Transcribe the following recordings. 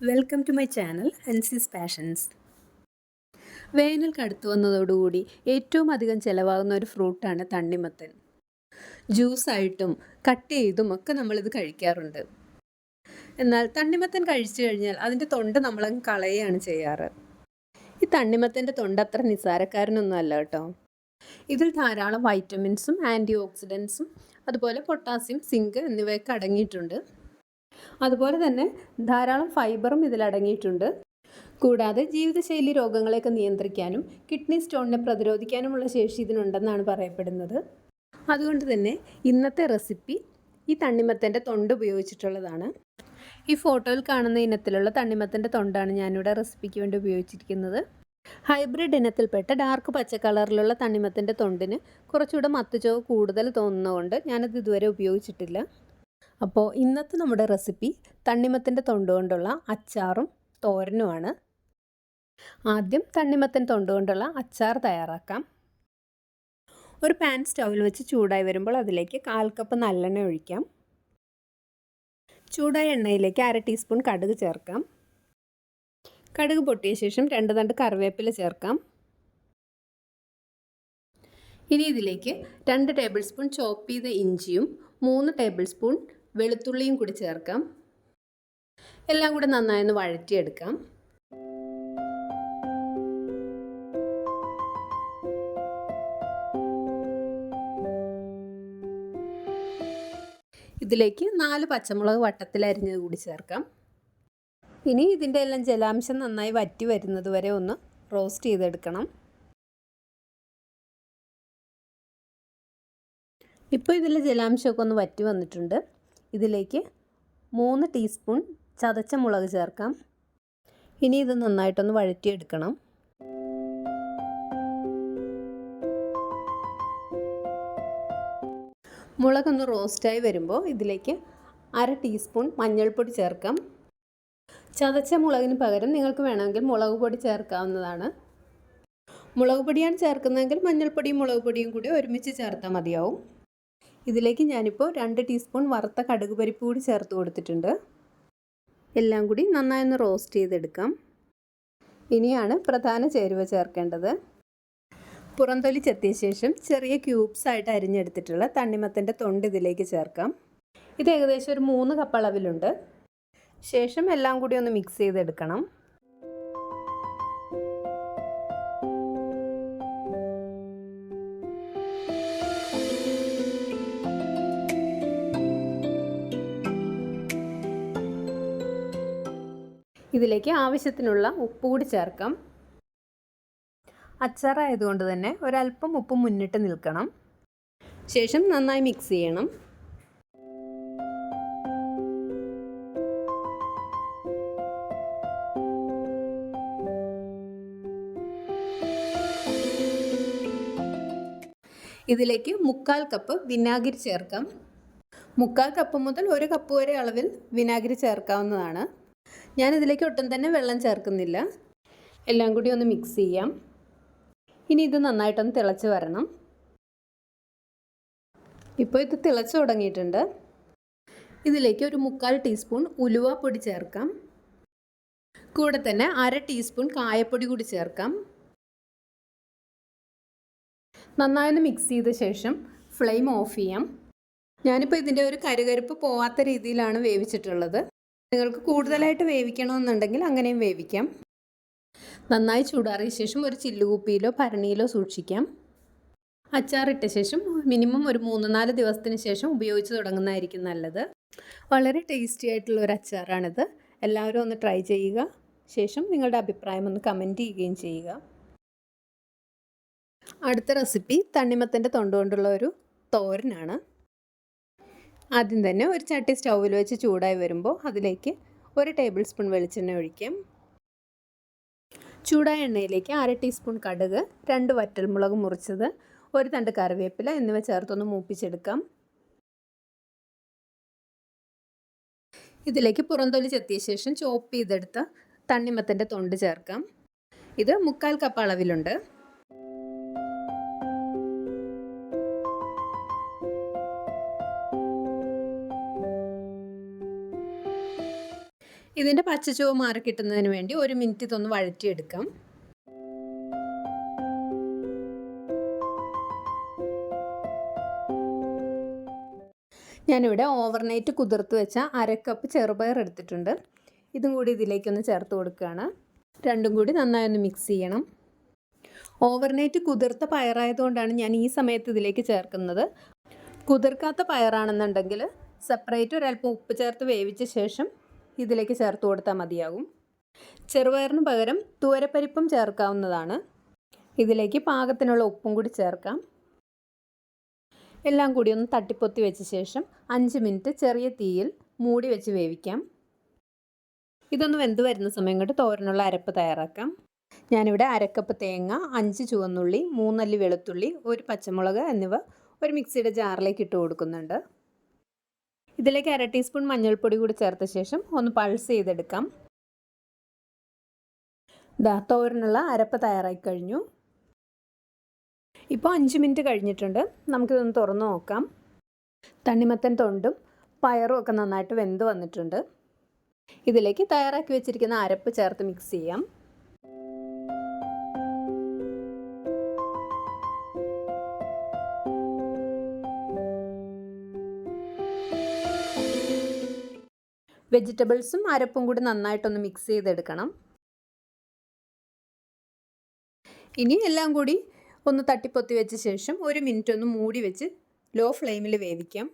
Welcome to my channel Ansi's passions. വേനൽ കടുത്തു വന്നതോടുകൂടി ഏറ്റവും അധികം ചിലവാകുന്ന ഒരു ഫ്രൂട്ടാണ് തണ്ണിമത്തൻ. ജ്യൂസായിട്ടും കട്ട് ചെയ്തും ഒക്കെ നമ്മളിത് കഴിക്കാറുണ്ട്. എന്നാൽ തണ്ണിമത്തൻ കഴിച്ചു കഴിഞ്ഞാൽ അതിൻ്റെ തൊണ്ട് നമ്മളങ്ങ് കളയുകയാണ് ചെയ്യാറ്. ഈ തണ്ണിമത്തൻ്റെ തൊണ്ട് അത്ര നിസ്സാരക്കാരനൊന്നും അല്ല കേട്ടോ. ഇതിൽ ധാരാളം വൈറ്റമിൻസും ആൻറ്റി ഓക്സിഡൻസും അതുപോലെ പൊട്ടാസ്യം, സിങ്ക് എന്നിവയൊക്കെ അടങ്ങിയിട്ടുണ്ട്. അതുപോലെ തന്നെ ധാരാളം ഫൈബറും ഇതിലടങ്ങിയിട്ടുണ്ട്. കൂടാതെ ജീവിതശൈലി രോഗങ്ങളെയൊക്കെ നിയന്ത്രിക്കാനും കിഡ്നി സ്റ്റോണിനെ പ്രതിരോധിക്കാനുമുള്ള ശേഷി ഇതിനുണ്ടെന്നാണ് പറയപ്പെടുന്നത്. അതുകൊണ്ട് തന്നെ ഇന്നത്തെ റെസിപ്പി ഈ തണ്ണിമത്തൻ്റെ തൊണ്ട് ഉപയോഗിച്ചിട്ടുള്ളതാണ്. ഈ ഫോട്ടോയിൽ കാണുന്ന ഇനത്തിലുള്ള തണ്ണിമത്തൻ്റെ തൊണ്ടാണ് ഞാനിവിടെ റെസിപ്പിക്ക് വേണ്ടി ഉപയോഗിച്ചിരിക്കുന്നത്. ഹൈബ്രിഡ് ഇനത്തിൽപ്പെട്ട ഡാർക്ക് പച്ച കളറിലുള്ള തണ്ണിമത്തൻ്റെ തൊണ്ടിന് കുറച്ചുകൂടെ മത്തുചുവ കൂടുതൽ തോന്നുന്നതുകൊണ്ട് ഞാനത് ഇതുവരെ ഉപയോഗിച്ചിട്ടില്ല. അപ്പോൾ ഇന്നത്തെ നമ്മുടെ റെസിപ്പി തണ്ണിമത്തൻ്റെ തൊണ്ട് കൊണ്ടുള്ള അച്ചാറും തോരനുമാണ്. ആദ്യം തണ്ണിമത്തൻ തൊണ്ട് കൊണ്ടുള്ള അച്ചാർ തയ്യാറാക്കാം. ഒരു പാൻ സ്റ്റൗവിൽ വെച്ച് ചൂടായി വരുമ്പോൾ അതിലേക്ക് 1/4 കപ്പ് നല്ലെണ്ണ ഒഴിക്കാം. ചൂടായ എണ്ണയിലേക്ക് 1/2 ടീസ്പൂൺ കടുക് ചേർക്കാം. കടുക് പൊട്ടിയ ശേഷം 2 തണ്ട് കറിവേപ്പില ചേർക്കാം. ഇനി ഇതിലേക്ക് 2 ടേബിൾ സ്പൂൺ ചോപ്പ് ചെയ്ത ഇഞ്ചിയും 3 ടേബിൾ സ്പൂൺ വെളുത്തുള്ളിയും കൂടി ചേർക്കാം. എല്ലാം കൂടെ നന്നായി ഒന്ന് വഴറ്റിയെടുക്കാം. ഇതിലേക്ക് 4 പച്ചമുളക് വട്ടത്തിൽ അരിഞ്ഞത് കൂടി ചേർക്കാം. ഇനി ഇതിൻ്റെ എല്ലാം ജലാംശം നന്നായി വറ്റി വരുന്നത് വരെ ഒന്ന് റോസ്റ്റ് ചെയ്തെടുക്കണം. ഇപ്പോൾ ഇതിലെ ജലാംശമൊക്കെ ഒന്ന് വറ്റി വന്നിട്ടുണ്ട്. ഇതിലേക്ക് 3 ടീസ്പൂൺ ചതച്ച മുളക് ചേർക്കാം. ഇനി ഇത് നന്നായിട്ടൊന്ന് വഴറ്റിയെടുക്കണം. മുളകൊന്ന് റോസ്റ്റായി വരുമ്പോൾ ഇതിലേക്ക് 1/2 ടീസ്പൂൺ മഞ്ഞൾപ്പൊടി ചേർക്കാം. ചതച്ച മുളകിന് പകരം നിങ്ങൾക്ക് വേണമെങ്കിൽ മുളക് പൊടി ചേർക്കാവുന്നതാണ്. മുളക് പൊടിയാണ് ചേർക്കുന്നതെങ്കിൽ മഞ്ഞൾപ്പൊടിയും മുളക് പൊടിയും കൂടി ഒരുമിച്ച് ചേർത്താൽ മതിയാവും. ഇതിലേക്ക് ഞാനിപ്പോൾ 2 ടീസ്പൂൺ വറുത്ത കടുക് പരിപ്പ് കൂടി ചേർത്ത് കൊടുത്തിട്ടുണ്ട്. എല്ലാം കൂടി നന്നായി ഒന്ന് റോസ്റ്റ് ചെയ്തെടുക്കാം. ഇനിയാണ് പ്രധാന ചേരുവ ചേർക്കേണ്ടത്. പുറംതൊലി ചെത്തിയ ശേഷം ചെറിയ ക്യൂബ്സ് ആയിട്ട് അരിഞ്ഞെടുത്തിട്ടുള്ള തണ്ണിമത്തൻ്റെ തൊണ്ട് ഇതിലേക്ക് ചേർക്കാം. ഇത് ഏകദേശം ഒരു 3 കപ്പ് അളവിലുണ്ട്. ശേഷം എല്ലാം കൂടി ഒന്ന് മിക്സ് ചെയ്തെടുക്കണം. ഇതിലേക്ക് ആവശ്യത്തിനുള്ള ഉപ്പ് കൂടി ചേർക്കാം. അച്ചാറായതുകൊണ്ട് തന്നെ ഒരല്പം ഉപ്പ് മുന്നിട്ട് നിൽക്കണം. ശേഷം നന്നായി മിക്സ് ചെയ്യണം. ഇതിലേക്ക് 1/4 കപ്പ് വിനാഗിരി ചേർക്കാം. 1/4 കപ്പ് മുതൽ 1 കപ്പ് വരെ അളവിൽ വിനാഗിരി ചേർക്കാവുന്നതാണ്. ഞാനിതിലേക്ക് ഒട്ടും തന്നെ വെള്ളം ചേർക്കുന്നില്ല. എല്ലാം കൂടി ഒന്ന് മിക്സ് ചെയ്യാം. ഇനി ഇത് നന്നായിട്ടൊന്ന് തിളച്ച് വരണം. ഇപ്പോൾ ഇത് തിളച്ച് തുടങ്ങിയിട്ടുണ്ട്. ഇതിലേക്ക് ഒരു 1/4 ടീസ്പൂൺ ഉലുവാപ്പൊടി ചേർക്കാം. കൂടെ തന്നെ 1/2 ടീസ്പൂൺ കായപ്പൊടി കൂടി ചേർക്കാം. നന്നായൊന്ന് മിക്സ് ചെയ്ത ശേഷം ഫ്ലെയിം ഓഫ് ചെയ്യാം. ഞാനിപ്പോൾ ഇതിൻ്റെ ഒരു കരുകരുപ്പ് പോവാത്ത രീതിയിലാണ് വേവിച്ചിട്ടുള്ളത്. നിങ്ങൾക്ക് കൂടുതലായിട്ട് വേവിക്കണമെന്നുണ്ടെങ്കിൽ അങ്ങനെയും വേവിക്കാം. നന്നായി ചൂടാറിയ ശേഷം ഒരു ചില്ലുകുപ്പിയിലോ ഭരണിയിലോ സൂക്ഷിക്കാം. അച്ചാറിട്ട ശേഷം മിനിമം ഒരു 3-4 ദിവസത്തിന് ശേഷം ഉപയോഗിച്ച് തുടങ്ങുന്നതായിരിക്കും നല്ലത്. വളരെ ടേസ്റ്റി ആയിട്ടുള്ള ഒരു അച്ചാറാണിത്. എല്ലാവരും ഒന്ന് ട്രൈ ചെയ്യുക. ശേഷം നിങ്ങളുടെ അഭിപ്രായം ഒന്ന് കമൻറ്റ് ചെയ്യുകയും ചെയ്യുക. അടുത്ത റെസിപ്പി തണ്ണിമത്തൻ്റെ തൊണ്ട് കൊണ്ടുള്ള ഒരു തോരനാണ്. ആദ്യം തന്നെ ഒരു ചട്ടി സ്റ്റൗവിൽ വെച്ച് ചൂടായി വരുമ്പോൾ അതിലേക്ക് 1 ടേബിൾ സ്പൂൺ വെളിച്ചെണ്ണ ഒഴിക്കാം. ചൂടായ എണ്ണയിലേക്ക് 1/2 ടീസ്പൂൺ കടുക്, 2 വറ്റൽമുളക് മുറിച്ചത്, 1 തണ്ട് കറിവേപ്പില എന്നിവ ചേർത്തൊന്ന് മൂപ്പിച്ചെടുക്കാം. ഇതിലേക്ക് പുറംതൊലി ചെത്തിയ ശേഷം ചോപ്പ് ചെയ്തെടുത്ത തണ്ണിമത്തൻ്റെ തൊണ്ട് ചേർക്കാം. ഇത് 1/4 കപ്പ് അളവിലുണ്ട്. ഇതിൻ്റെ പച്ചച്ചുവ മാറി കിട്ടുന്നതിന് വേണ്ടി 1 മിനിറ്റ് ഇതൊന്ന് വഴറ്റിയെടുക്കാം. ഞാനിവിടെ ഓവർനൈറ്റ് കുതിർത്ത് വെച്ച 1/2 കപ്പ് ചെറുപയർ എടുത്തിട്ടുണ്ട്. ഇതും കൂടി ഇതിലേക്കൊന്ന് ചേർത്ത് കൊടുക്കുകയാണ്. രണ്ടും കൂടി നന്നായി ഒന്ന് മിക്സ് ചെയ്യണം. ഓവർനൈറ്റ് കുതിർത്ത പയറായതുകൊണ്ടാണ് ഞാൻ ഈ സമയത്ത് ഇതിലേക്ക് ചേർക്കുന്നത്. കുതിർക്കാത്ത പയറാണെന്നുണ്ടെങ്കിൽ സെപ്പറേറ്റ് ഒരല്പം ഉപ്പ് ചേർത്ത് വേവിച്ച ശേഷം ഇതിലേക്ക് ചേർത്ത് കൊടുത്താൽ മതിയാകും. ചെറുപയറിന് പകരം തുവരപ്പരിപ്പും ചേർക്കാവുന്നതാണ്. ഇതിലേക്ക് പാകത്തിനുള്ള ഉപ്പും കൂടി ചേർക്കാം. എല്ലാം കൂടി ഒന്ന് തട്ടിപ്പൊത്തി വെച്ച ശേഷം 5 മിനിറ്റ് ചെറിയ തീയിൽ മൂടി വെച്ച് വേവിക്കാം. ഇതൊന്ന് വെന്ത് വരുന്ന സമയം കൊണ്ട് തോരനുള്ള അരപ്പ് തയ്യാറാക്കാം. ഞാനിവിടെ 1/2 കപ്പ് തേങ്ങ, 5 ചുവന്നുള്ളി, 3 അല്ലി വെളുത്തുള്ളി, 1 പച്ചമുളക് എന്നിവ ഒരു മിക്സിയുടെ ജാറിലേക്ക് ഇട്ട് കൊടുക്കുന്നുണ്ട്. ഇതിലേക്ക് 1/2 ടീസ്പൂൺ മഞ്ഞൾപ്പൊടി കൂടി ചേർത്ത ശേഷം ഒന്ന് പൾസ് ചെയ്തെടുക്കാം. തോരനുള്ള അരപ്പ് തയ്യാറായി കഴിഞ്ഞു. ഇപ്പോൾ 5 മിനിറ്റ് കഴിഞ്ഞിട്ടുണ്ട്. നമുക്കിതൊന്ന് തുറന്ന് നോക്കാം. തണ്ണിമത്തൻ തൊണ്ടും പയറും ഒക്കെ നന്നായിട്ട് വെന്ത് വന്നിട്ടുണ്ട്. ഇതിലേക്ക് തയ്യാറാക്കി വെച്ചിരിക്കുന്ന അരപ്പ് ചേർത്ത് മിക്സ് ചെയ്യാം. വെജിറ്റബിൾസും അരപ്പും കൂടി നന്നായിട്ടൊന്ന് മിക്സ് ചെയ്തെടുക്കണം. ഇനി എല്ലാം കൂടി ഒന്ന് തട്ടിപ്പൊത്തി വെച്ച ശേഷം 1 മിനിറ്റ് ഒന്ന് മൂടി വെച്ച് ലോ ഫ്ലെയിമിൽ വേവിക്കാം.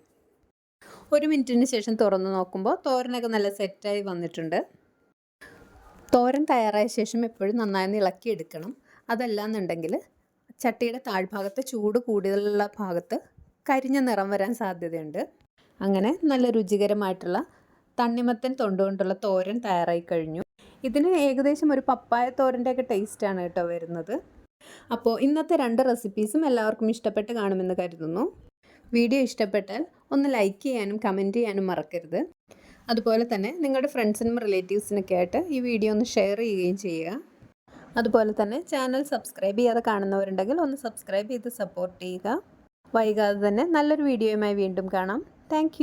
1 മിനിറ്റിന് ശേഷം തുറന്ന് നോക്കുമ്പോൾ തോരനൊക്കെ നല്ല സെറ്റായി വന്നിട്ടുണ്ട്. തോരൻ തയ്യാറായ ശേഷം എപ്പോഴും നന്നായി ഇളക്കിയെടുക്കണം. അതല്ലാന്നുണ്ടെങ്കിൽ ചട്ടിയുടെ താഴ്ഭാഗത്ത് ചൂട് കൂടുതലുള്ള ഭാഗത്ത് കരിഞ്ഞ നിറം വരാൻ സാധ്യതയുണ്ട്. അങ്ങനെ നല്ല രുചികരമായിട്ടുള്ള തണ്ണിമത്തൻ തൊണ്ടുകൊണ്ടുള്ള തോരൻ തയ്യാറായി കഴിഞ്ഞു. ഇതിന് ഏകദേശം ഒരു പപ്പായ തോരൻ്റെയൊക്കെ ടേസ്റ്റാണ് കേട്ടോ വരുന്നത്. അപ്പോൾ ഇന്നത്തെ 2 റെസിപ്പീസും എല്ലാവർക്കും ഇഷ്ടപ്പെട്ട് കാണുമെന്ന് കരുതുന്നു. വീഡിയോ ഇഷ്ടപ്പെട്ടാൽ ഒന്ന് ലൈക്ക് ചെയ്യാനും കമൻറ്റ് ചെയ്യാനും മറക്കരുത്. അതുപോലെ തന്നെ നിങ്ങളുടെ ഫ്രണ്ട്സിനും റിലേറ്റീവ്സിനൊക്കെ ആയിട്ട് ഈ വീഡിയോ ഒന്ന് ഷെയർ ചെയ്യുകയും ചെയ്യുക. അതുപോലെ തന്നെ ചാനൽ സബ്സ്ക്രൈബ് ചെയ്യാതെ കാണുന്നവരുണ്ടെങ്കിൽ ഒന്ന് സബ്സ്ക്രൈബ് ചെയ്ത് സപ്പോർട്ട് ചെയ്യുക. വൈകാതെ തന്നെ നല്ലൊരു വീഡിയോയുമായി വീണ്ടും കാണാം. താങ്ക്